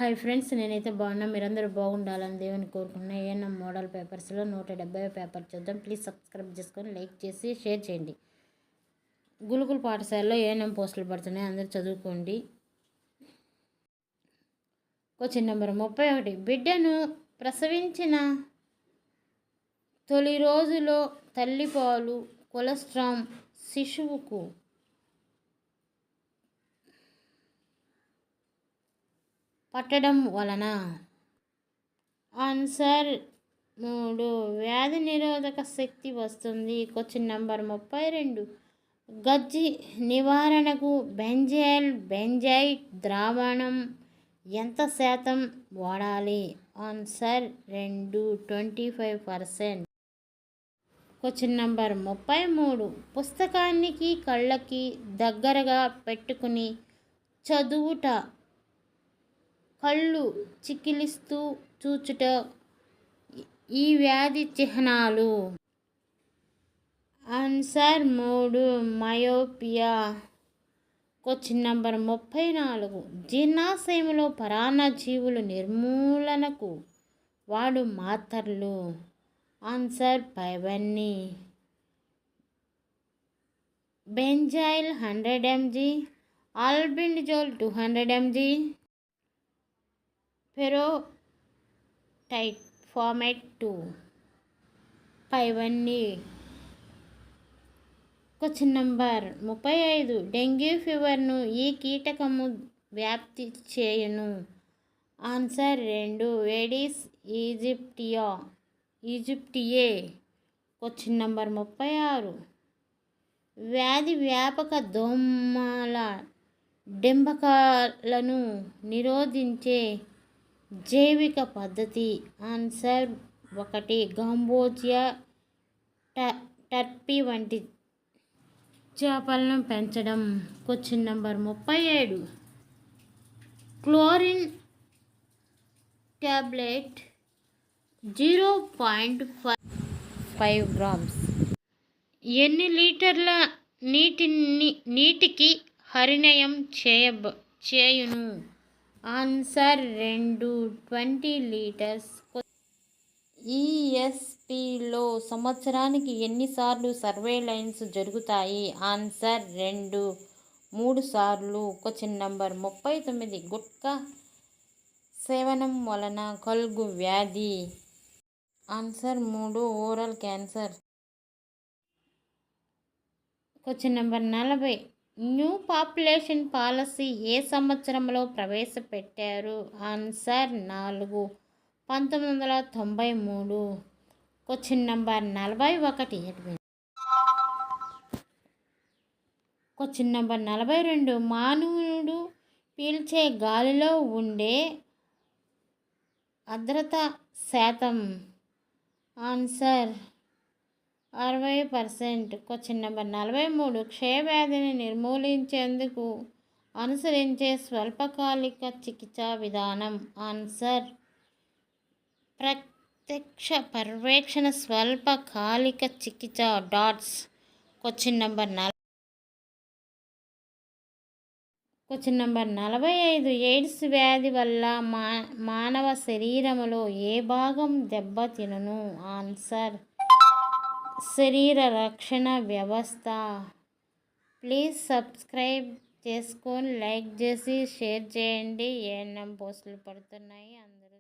Hi friends, నేనైతే బాగున్నా. మీరందరూ బాగుండాలని దేవుని కోరుకున్నా. ఏఎన్ఎం మోడల్ పేపర్స్లో 170 పేపర్ చూద్దాం. ప్లీజ్ సబ్స్క్రైబ్ చేసుకొని లైక్ చేసి షేర్ చేయండి. గురుకుల పాఠశాలలో ఏఎన్ఎం పోస్టులు పడుతున్నాయి, అందరూ చదువుకోండి. Question number 31. బిడ్డను ప్రసవించిన తొలి రోజులో తల్లిపాలు కొలెస్ట్రాల్ శిశువుకు పట్టడం వలన ఆన్సర్ 3. వ్యాధి నిరోధక శక్తి వస్తుంది. Question number 32. గజ్జి నివారణకు బెంజైట్ ద్రావణం ఎంత శాతం వాడాలి? ఆన్సర్ 2, 25%. Question number 33. పుస్తకానికి కళ్ళకి దగ్గరగా పెట్టుకుని చదువుట, కళ్ళు చికిలిస్తూ చూచుట ఈ వ్యాధి చిహ్నాలు. Answer 3, myopia. Question number 34. జీర్ణాశయంలో పరాన్నజీవుల నిర్మూలనకు వాడు మాత్రలు. ఆన్సర్ 5 బెంజైల్ 100 mg, ఆల్బెండజోల్ 200 mg, ఫెరోటైట్ ఫార్మేట్ 2. 5 క్వశ్చన్ నెంబర్ 35. డెంగ్యూ ఫీవర్ను ఈ కీటకము వ్యాప్తి చేయును. ఆన్సర్ 2, ఏడిస్ ఈజిప్టియే. Question number 36. వ్యాధి వ్యాపక దోమల డింబకాలను నిరోధించే జైవిక పద్ధతి. ఆన్సర్ 1, గంబోజియా టర్పీ వంటి చేపలను పెంచడం. Question number 37. Chlorine tablet 0.5 grams ఎన్ని లీటర్ల నీటికి హరిణయం చేయును? Answer 2, 20 litres. ఈఎస్పిలో సంవత్సరానికి ఎన్నిసార్లు సర్వేలెన్స్ జరుగుతాయి? ఆన్సర్ 2, 3 సార్లు. Question number 39. గుట్కా సేవనం వలన కలుగు వ్యాధి. Answer 3, oral cancer. Question number 40. New population policy ఏ సంవత్సరంలో ప్రవేశపెట్టారు? Answer 4, 1993. Question number 41. Question number 42. మానవుడు పీల్చే గాలిలో ఉండే ఆర్ద్రత శాతం. ఆన్సర్ 60%. Question number 43. క్షయవ్యాధిని నిర్మూలించేందుకు అనుసరించే స్వల్పకాలిక చికిత్సా విధానం. ఆన్సర్ ప్రత్యక్ష పర్యవేక్షణ స్వల్పకాలిక చికిత్స డాట్స్. Question number 45. ఎయిడ్స్ వ్యాధి వల్ల మానవ శరీరంలో ఏ భాగం దెబ్బతినును? ఆన్సర్ శరీర రక్షణ వ్యవస్థ. ప్లీజ్ సబ్స్క్రైబ్ చేసుకొని లైక్ చేసి షేర్ చేయండి. ఏఎన్ఎం పోస్టులు పడుతున్నాయి, అందరూ